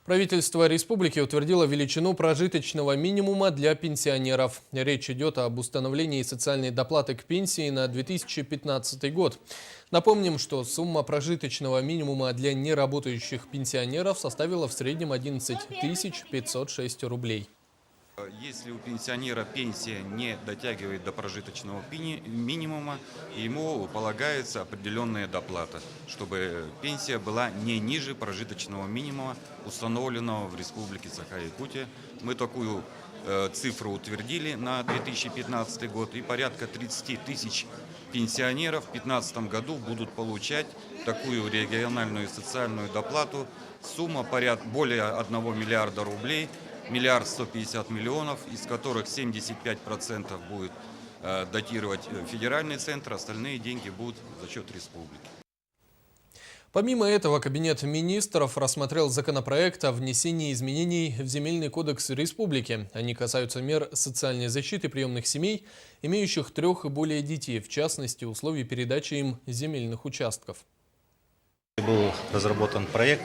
Правительство республики утвердило величину прожиточного минимума для пенсионеров. Речь идет об установлении социальной доплаты к пенсии на 2015 год. Напомним, что сумма прожиточного минимума для неработающих пенсионеров составила в среднем 11 506 рублей. Если у пенсионера пенсия не дотягивает до прожиточного минимума, ему полагается определенная доплата, чтобы пенсия была не ниже прожиточного минимума, установленного в Республике Саха-Якутия. Мы такую цифру утвердили на 2015 год, и порядка 30 тысяч пенсионеров в 2015 году будут получать такую региональную социальную доплату. Сумма более 1 миллиарда рублей. 1 150 000 000, из которых 75% будет датировать федеральный центр, остальные деньги будут за счет республики. Помимо этого, Кабинет министров рассмотрел законопроект о внесении изменений в Земельный кодекс республики. Они касаются мер социальной защиты приемных семей, имеющих 3 и более детей, в частности, условий передачи им земельных участков. Был разработан проект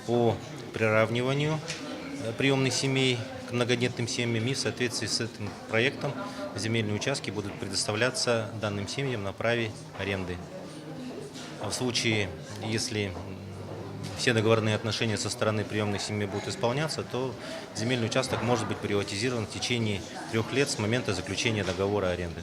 по приравниванию приемных семей к многодетным семьям, и в соответствии с этим проектом земельные участки будут предоставляться данным семьям на праве аренды. В случае, если все договорные отношения со стороны приемных семей будут исполняться, то земельный участок может быть приватизирован в течение 3 лет с момента заключения договора аренды.